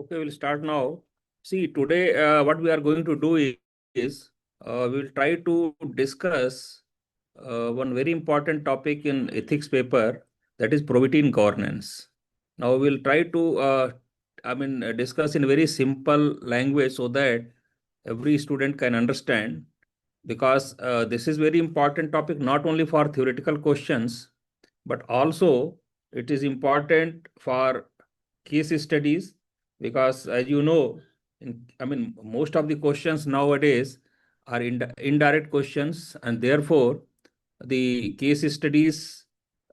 Okay, we'll start now. See, today what we are going to do is we'll try to discuss one very important topic in ethics paper, that is probity in governance. Now we'll try to discuss in very simple language so that every student can understand, because this is very important topic not only for theoretical questions, but also it is important for case studies, because as you know, most of the questions nowadays are indirect questions, and therefore the case studies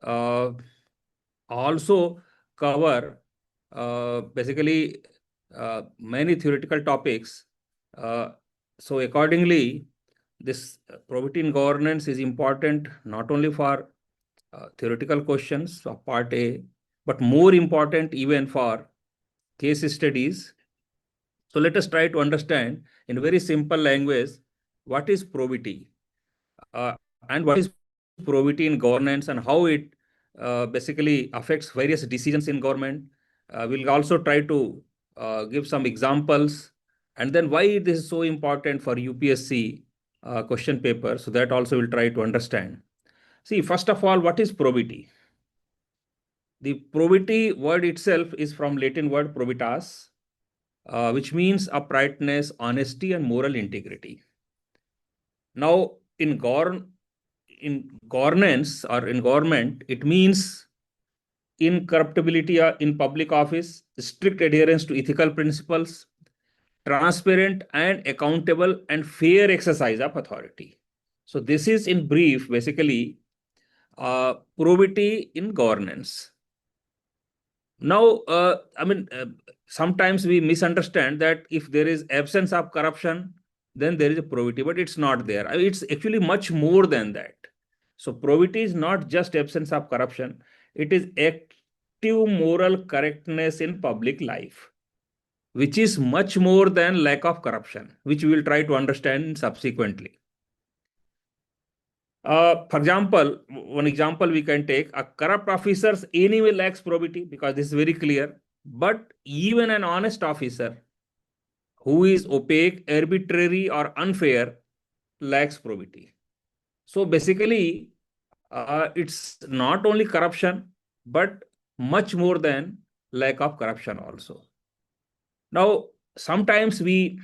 uh, also cover basically many theoretical topics. Uh, so accordingly, this probity in governance is important not only for theoretical questions of part A, but more important even for case studies. So let us try to understand in very simple language what is probity and what is probity in governance and how it basically affects various decisions in government. We'll also try to give some examples, and then why this is so important for UPSC question paper. So that also we'll try to understand. See, first of all, what is probity? The probity word itself is from Latin word probitas, which means uprightness, honesty, and moral integrity. Now, in governance or in government, it means incorruptibility in public office, strict adherence to ethical principles, transparent and accountable and fair exercise of authority. So this is in brief, basically, probity in governance. Now, sometimes we misunderstand that if there is absence of corruption, then there is a probity, but it's not there. It's actually much more than that. So probity is not just absence of corruption. It is active moral correctness in public life, which is much more than lack of corruption, which we will try to understand subsequently. For example, one example we can take, a corrupt officer anyway lacks probity, because this is very clear. But even an honest officer who is opaque, arbitrary, or unfair lacks probity. So basically, it's not only corruption, but much more than lack of corruption also. Now, sometimes we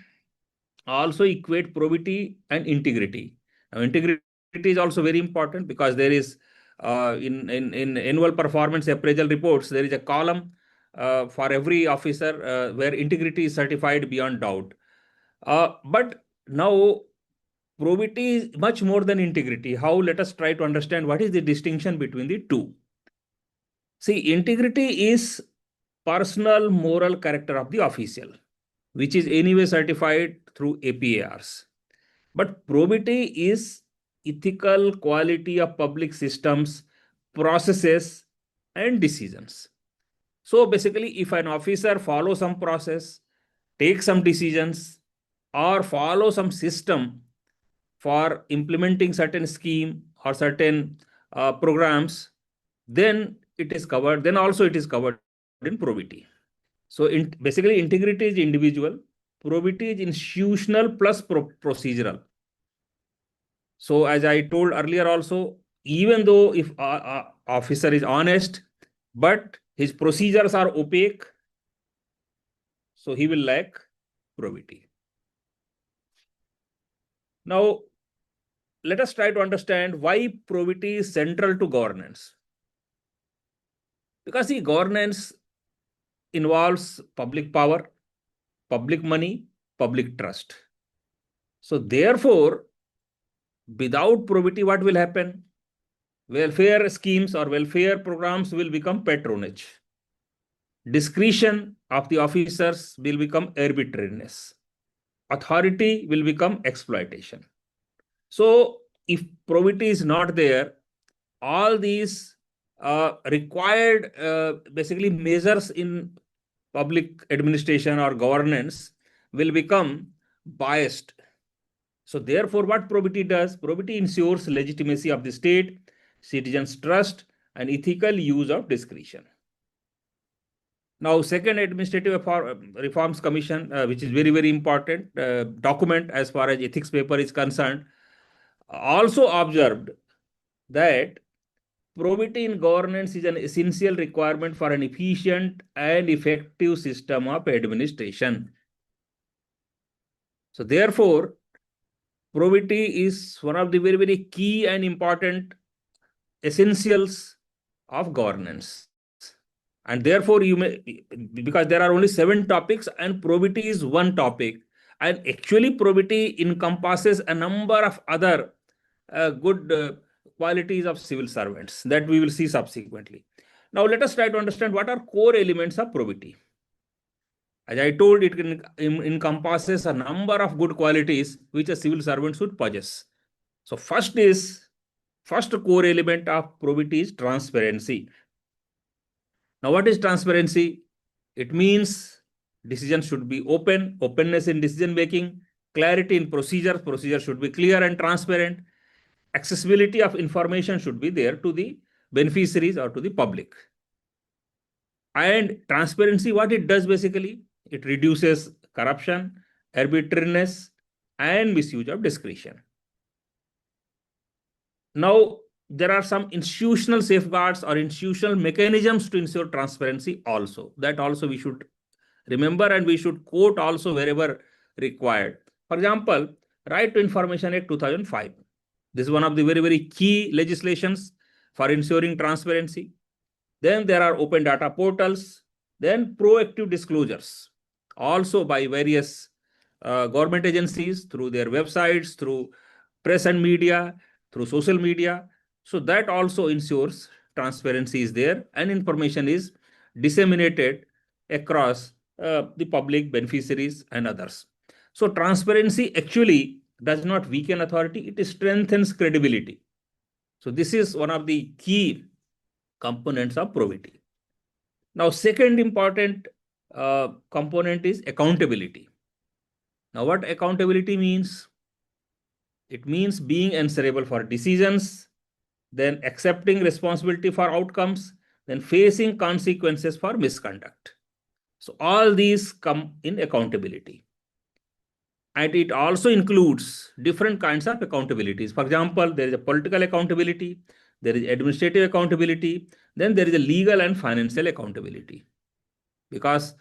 also equate probity and integrity. Now, integrity is also very important, because there is in annual performance appraisal reports, there is a column for every officer where integrity is certified beyond doubt. But now probity is much more than integrity. How? Let us try to understand what is the distinction between the two. See, integrity is personal moral character of the official, which is anyway certified through APARs. But probity is ethical quality of public systems, processes, and decisions. So basically, if an officer follows some process, takes some decisions, or follow some system for implementing certain scheme or certain programs, then it is covered. Then also it is covered in probity. So basically, integrity is individual, probity is institutional plus procedural. So as I told earlier also, even though if officer is honest, but his procedures are opaque, so he will lack probity. Now, let us try to understand why probity is central to governance. Because the governance involves public power, public money, public trust. So therefore, without probity, what will happen? Welfare schemes or welfare programs will become patronage. Discretion of the officers will become arbitrariness. Authority will become exploitation. So if probity is not there, all these required basically measures in public administration or governance will become biased. So therefore, what probity does? Probity ensures legitimacy of the state, citizens' trust, and ethical use of discretion. Now, second, Administrative Reforms Commission, which is very, very important document as far as ethics paper is concerned, also observed that probity in governance is an essential requirement for an efficient and effective system of administration. So therefore, probity is one of the very, very key and important essentials of governance. And therefore, you may, because there are only 7 topics and probity is one topic. And actually, probity encompasses a number of other good qualities of civil servants that we will see subsequently. Now, let us try to understand what are core elements of probity. As I told, it encompasses a number of good qualities which a civil servant should possess. So, first core element of probity is transparency. Now, what is transparency? It means decisions should be open, openness in decision making, clarity in procedures should be clear and transparent, accessibility of information should be there to the beneficiaries or to the public. And transparency, what it does basically, it reduces corruption, arbitrariness, and misuse of discretion. Now, there are some institutional safeguards or institutional mechanisms to ensure transparency also. That also we should remember, and we should quote also wherever required. For example, Right to Information Act 2005. This is one of the very, very key legislations for ensuring transparency. Then there are open data portals, then proactive disclosures, also by various government agencies through their websites, through press and media, through social media. So that also ensures transparency is there and information is disseminated across the public, beneficiaries, and others. So transparency actually does not weaken authority, it strengthens credibility. So this is one of the key components of probity. Now, second important component is accountability. Now, what accountability means? It means being answerable for decisions, then accepting responsibility for outcomes, then facing consequences for misconduct. So all these come in accountability. And it also includes different kinds of accountabilities. For example, there is a political accountability, there is administrative accountability, then there is a legal and financial accountability. Because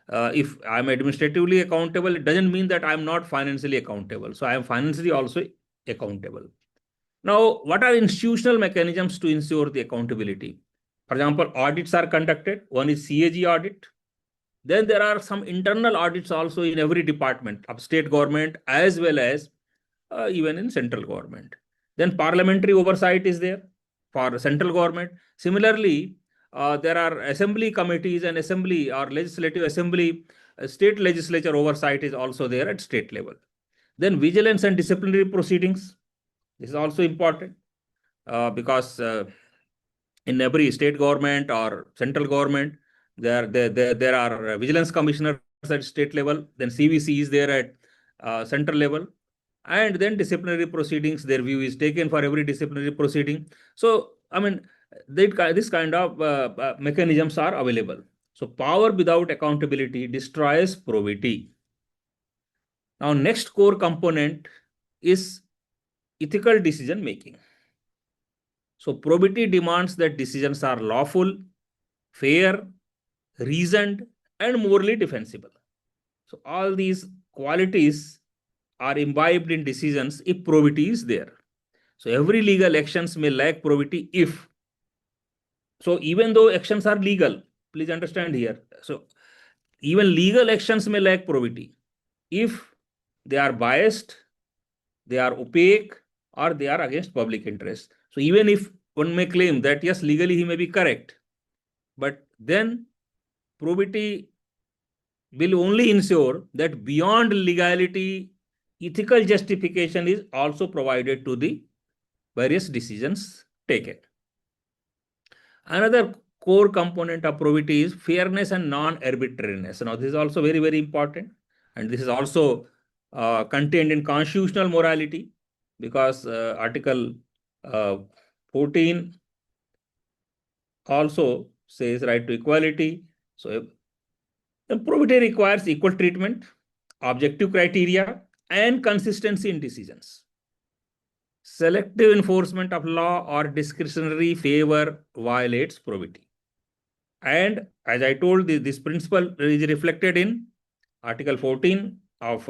if I'm administratively accountable, it doesn't mean that I'm not financially accountable. So I am financially also accountable. Now, what are institutional mechanisms to ensure the accountability? For example, audits are conducted. One is CAG audit. Then there are some internal audits also in every department of state government as well as even in central government. Then parliamentary oversight is there for central government. Similarly, there are assembly committees and assembly or legislative assembly, state legislature oversight is also there at state level. Then vigilance and disciplinary proceedings. This is also important because in every state government or central government, there are vigilance commissioners at state level, then CVC is there at central level, and then disciplinary proceedings, their view is taken for every disciplinary proceeding. So, I mean, this kind of mechanisms are available. So, power without accountability destroys probity. Now, next core component is ethical decision making. So, probity demands that decisions are lawful, fair, reasoned, and morally defensible. So, all these qualities are imbibed in decisions if probity is there. So, every legal actions may lack probity if. So, even though actions are legal, please understand here. So, even legal actions may lack probity if they are biased, they are opaque, or they are against public interest. So, even if one may claim that yes, legally he may be correct, but then probity will only ensure that beyond legality, ethical justification is also provided to the various decisions taken. Another core component of probity is fairness and non-arbitrariness. Now, this is also very, very important. And this is also contained in constitutional morality because Article 14 also says right to equality. So, Then probity requires equal treatment, objective criteria, and consistency in decisions. Selective enforcement of law or discretionary favor violates probity. And as I told, this principle is reflected in Article 14 of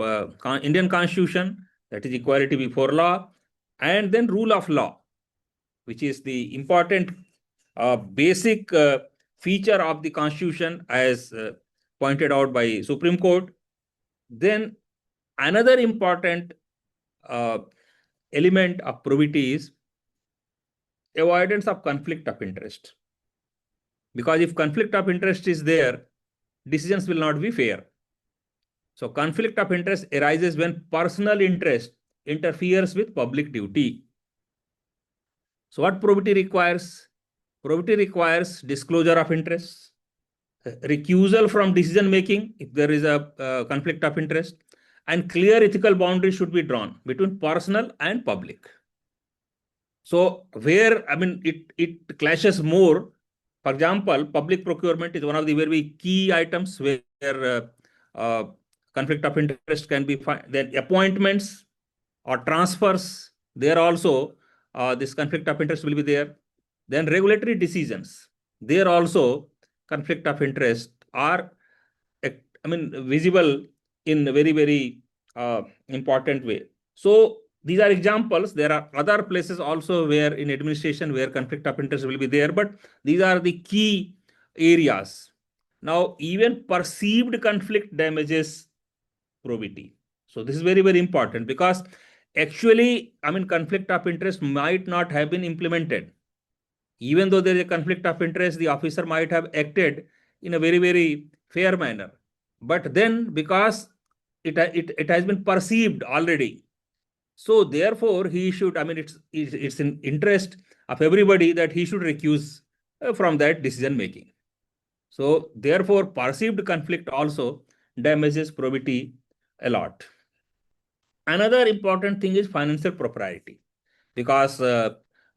Indian Constitution, that is equality before law, and then rule of law, which is the important basic feature of the Constitution as pointed out by Supreme Court. Then another important uh, element of probity is avoidance of conflict of interest. Because if conflict of interest is there, decisions will not be fair. So conflict of interest arises when personal interest interferes with public duty. So what probity requires? Probity requires disclosure of interests, recusal from decision making if there is a conflict of interest, and clear ethical boundaries should be drawn between personal and public. So where, I mean, it clashes more. For example, public procurement is one of the very key items where conflict of interest can be found. Then appointments or transfers, there also this conflict of interest will be there. Then regulatory decisions, there also conflict of interest are, I mean, visible in a very important way. So these are examples. There are other places also where in administration where conflict of interest will be there, but these are the key areas. Now, even perceived conflict damages probity. So this is very important because actually, I mean, conflict of interest might not have been implemented. Even though there is a conflict of interest, the officer might have acted in a very fair manner. But then because it has been perceived already, so therefore he should, I mean, it's in interest of everybody that he should recuse from that decision making. So therefore perceived conflict also damages probity a lot. Another important thing is financial propriety, because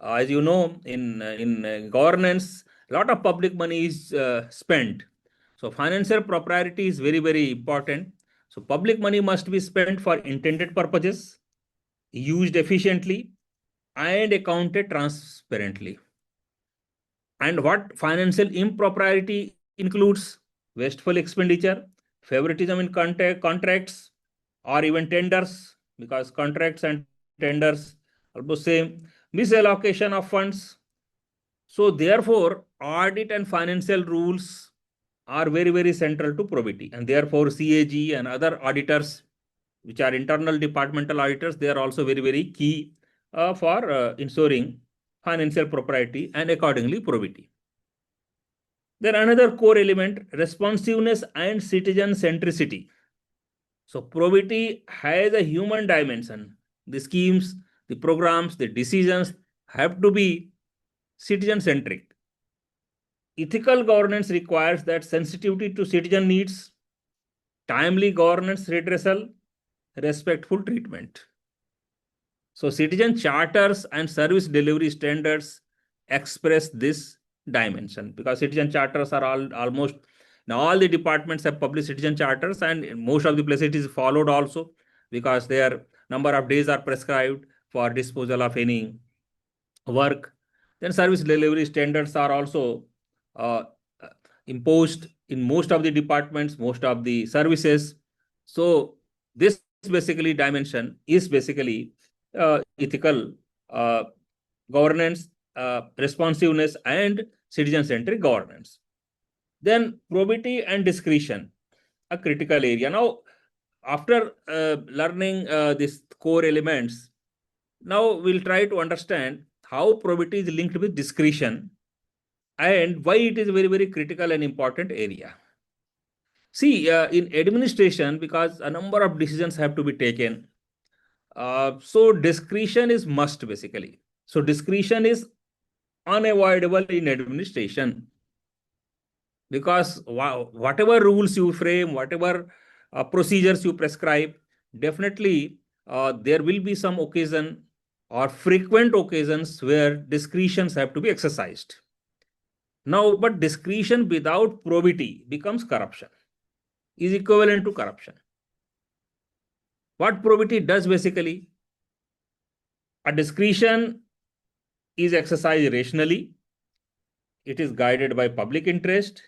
as you know, in governance, a lot of public money is spent. So financial propriety is very important. So public money must be spent for intended purposes, used efficiently, and accounted transparently. And what financial impropriety includes? Wasteful expenditure, favoritism in contracts, or even tenders, because contracts and tenders are the same, misallocation of funds. So therefore, audit and financial rules are very central to probity, and therefore CAG and other auditors, which are internal departmental auditors, they are also very key for ensuring financial propriety and accordingly probity. Then another core element, responsiveness and citizen centricity. So probity has a human dimension. The schemes, the programs, the decisions have to be citizen centric. Ethical governance requires that sensitivity to citizen needs, timely governance redressal, respectful treatment. So citizen charters and service delivery standards express this dimension, because citizen charters are almost now all the departments have published citizen charters, and in most of the places it is followed also, because their number of days are prescribed for disposal of any work. Then service delivery standards are also uh, imposed in most of the departments, most of the services. So this basically dimension is basically ethical governance, responsiveness, and citizen-centric governance. Then probity and discretion, a critical area. Now, after learning these core elements, now we'll try to understand how probity is linked with discretion and why it is a very critical and important area. See, in administration, because a number of decisions have to be taken, so discretion is must basically. So discretion is unavoidable in administration, because whatever rules you frame, whatever procedures you prescribe, definitely there will be some occasion or frequent occasions where discretions have to be exercised. Now, but discretion without probity becomes corruption. is equivalent to corruption. What probity does basically? A discretion is exercised rationally, it is guided by public interest,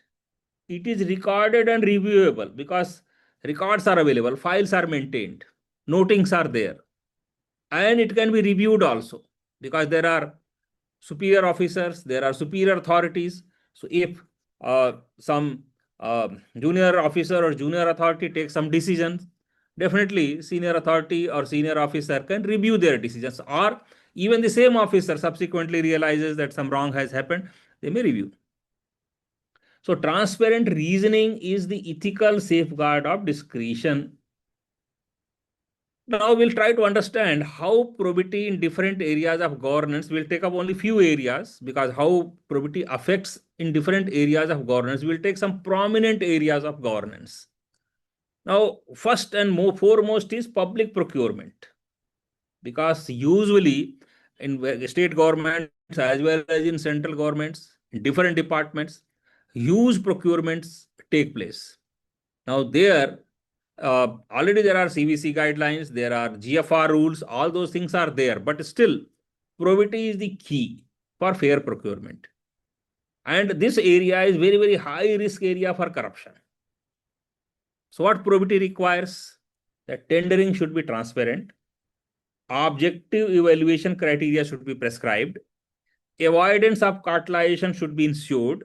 it is recorded and reviewable because records are available, files are maintained, notings are there, and it can be reviewed also because there are superior officers, there are superior authorities. So if some junior officer or junior authority takes some decisions, definitely senior authority or senior officer can review their decisions, or even the same officer subsequently realizes that some wrong has happened, they may review. So transparent reasoning is the ethical safeguard of discretion. Now we'll try to understand how probity in different areas of governance. We'll take up only few areas because how probity affects in different areas of governance. We'll take some prominent areas of governance. Now, first and foremost is public procurement, because usually in state governments as well as in central governments, in different departments, huge procurements take place. Now there already there are CVC guidelines, there are GFR rules, all those things are there, but still probity is the key for fair procurement. And this area is very, very high risk area for corruption. So what probity requires? That tendering should be transparent, objective evaluation criteria should be prescribed, avoidance of cartelization should be ensured,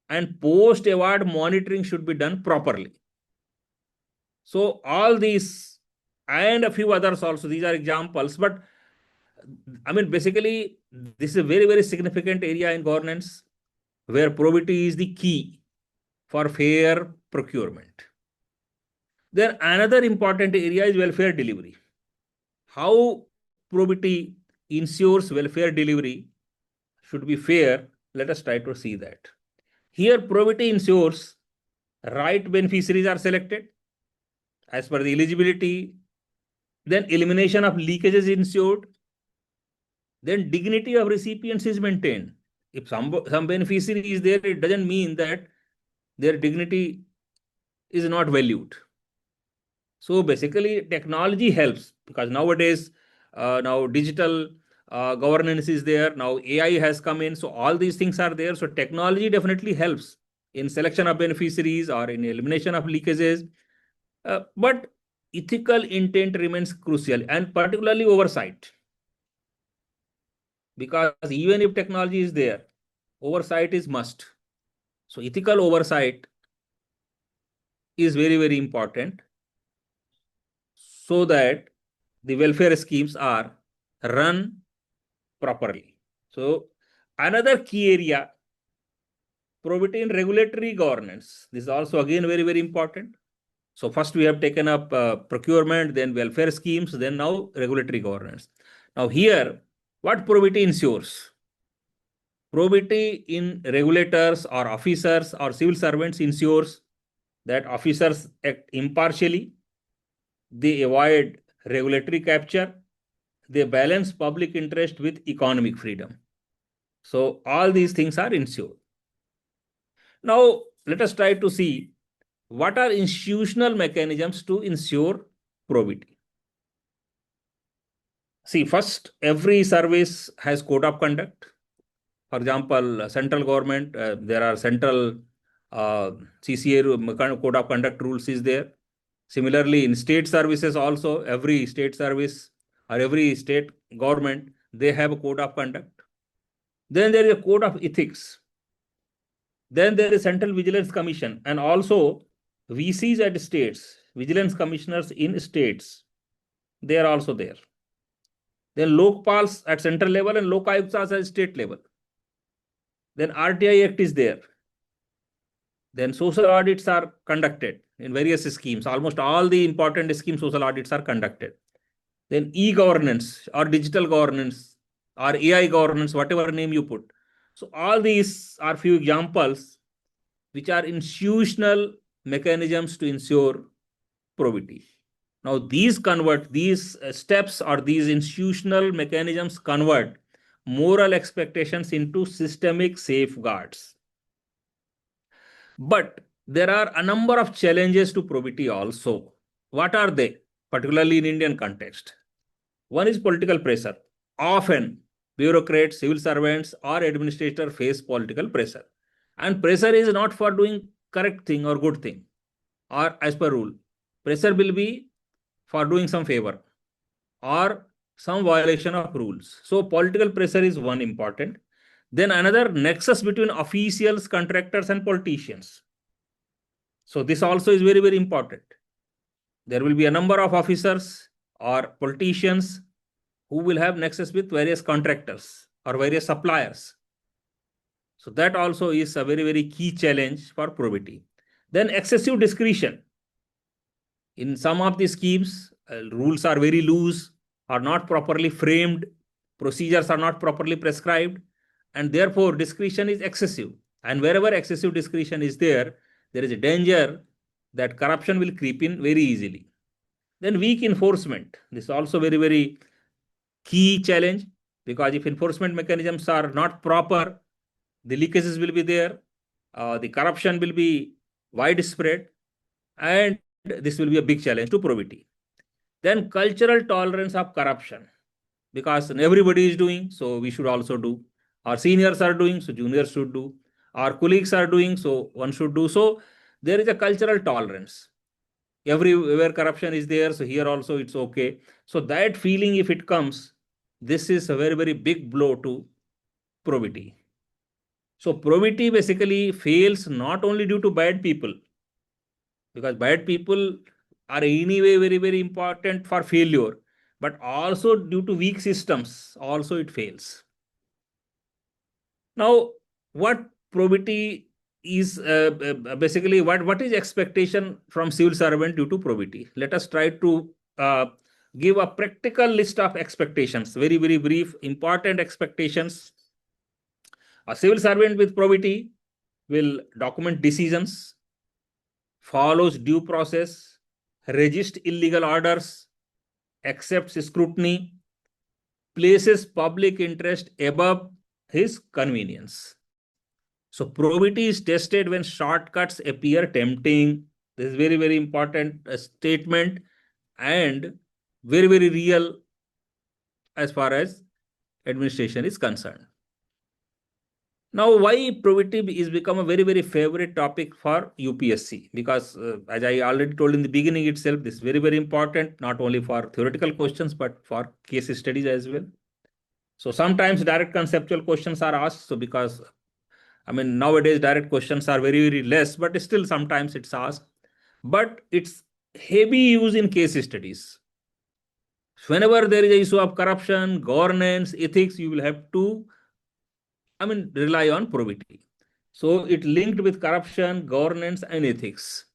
and post-award monitoring should be done properly. So all these and a few others also, these are examples, but I mean, basically, this is a very, very significant area in governance where probity is the key for fair procurement. Then another important area is welfare delivery. How probity ensures welfare delivery should be fair. Let us try to see that. Here, probity ensures right beneficiaries are selected as per the eligibility, then elimination of leakages is ensured, then dignity of recipients is maintained. If some beneficiary is there, it doesn't mean that their dignity is not valued. So basically, technology helps because nowadays, now digital governance is there. Now AI has come in, so all these things are there. So technology definitely helps in selection of beneficiaries or in elimination of leakages. But ethical intent remains crucial, and particularly oversight. Because even if technology is there, oversight is must. So ethical oversight is very, very important so that the welfare schemes are run properly. So another key area, probity in regulatory governance. This is also again very, very important. So first we have taken up procurement, then welfare schemes, then now regulatory governance. Now here, what probity ensures? Probity in regulators or officers or civil servants ensures that officers act impartially, they avoid regulatory capture, they balance public interest with economic freedom. So all these things are ensured. Now let us try to see what are institutional mechanisms to ensure probity. See, first, every service has code of conduct. For example, central government, there are central CCA code of conduct rules is there. Similarly, in state services also, every state service or every state government, they have a code of conduct. Then there is a code of ethics. Then there is Central Vigilance Commission, and also VCs at states, vigilance commissioners in states, they are also there. Then Lokpals at central level and Lokayuktas at state level. Then RTI Act is there. Then social audits are conducted in various schemes. Almost all the important scheme social audits are conducted. Then e-governance or digital governance or AI governance, whatever name you put. So all these are few examples which are institutional mechanisms to ensure probity. Now these steps or these institutional mechanisms convert moral expectations into systemic safeguards. But there are a number of challenges to probity also. What are they, particularly in Indian context? One is political pressure. Often, bureaucrats, civil servants, or administrators face political pressure. And pressure is not for doing correct thing or good thing or as per rule. Pressure will be for doing some favor or some violation of rules. So political pressure is one important. Then another, nexus between officials, contractors, and politicians. So this also is very, very important. There will be a number of officers or politicians who will have nexus with various contractors or various suppliers. So that also is a very, very key challenge for probity. Then excessive discretion. In some of the schemes, rules are very loose, are not properly framed, procedures are not properly prescribed, and therefore discretion is excessive. And wherever excessive discretion is there is a danger that corruption will creep in very easily. Then weak enforcement. This is also very, very key challenge, because if enforcement mechanisms are not proper, the leakages will be there, the corruption will be widespread, and this will be a big challenge to probity. Then cultural tolerance of corruption, because everybody is doing, so we should also do. Our seniors are doing, so juniors should do. Our colleagues are doing, so one should do. So there is a cultural tolerance. Everywhere corruption is there, so here also it's okay. So that feeling, if it comes, this is a very, very big blow to probity. So probity basically fails not only due to bad people, because bad people are anyway very, very important for failure, but also due to weak systems, also it fails. Now, what probity is basically, what is expectation from civil servant due to probity? Let us try to give a practical list of expectations, very, very brief, important expectations. A civil servant with probity will document decisions, follows due process, resist illegal orders, accepts scrutiny, places public interest above his convenience. So probity is tested when shortcuts appear tempting. This is very, very important statement, and very, very real as far as administration is concerned. Now, why probity is become a very, very favorite topic for UPSC? Because as I already told in the beginning itself, this is very, very important, not only for theoretical questions, but for case studies as well. So sometimes direct conceptual questions are asked. So because, I mean, nowadays direct questions are very, very less, but still sometimes it's asked. But it's heavy use in case studies. Whenever there is an issue of corruption, governance, ethics, you will have to, rely on probity. So it linked with corruption, governance, and ethics.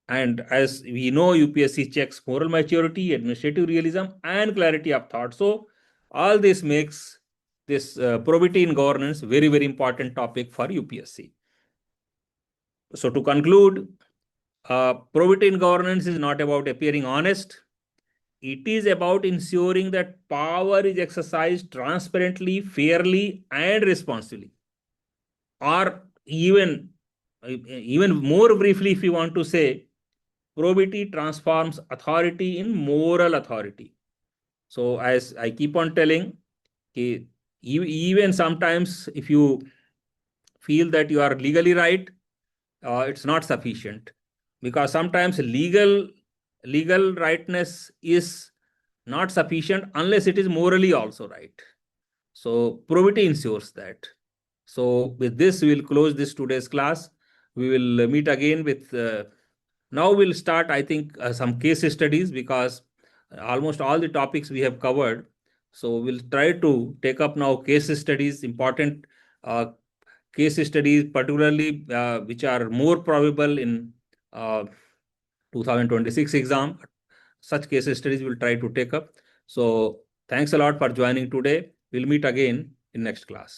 And as we know, UPSC checks moral maturity, administrative realism, and clarity of thought. So all this makes this probity in governance very, very important topic for UPSC. So to conclude, probity in governance is not about appearing honest. It is about ensuring that power is exercised transparently, fairly, and responsibly. Or even more briefly, if you want to say, probity transforms authority in moral authority. So as I keep on telling, even sometimes if you feel that you are legally right, it's not sufficient, because sometimes legal rightness is not sufficient unless it is morally also right. So probity ensures that. So with this, we will close this today's class. We will meet again with, now we'll start, I think, some case studies, because almost all the topics we have covered. So we'll try to take up now case studies, important case studies, particularly which are more probable in 2026 exam. Such case studies we'll try to take up. So thanks a lot for joining today. We'll meet again in next class.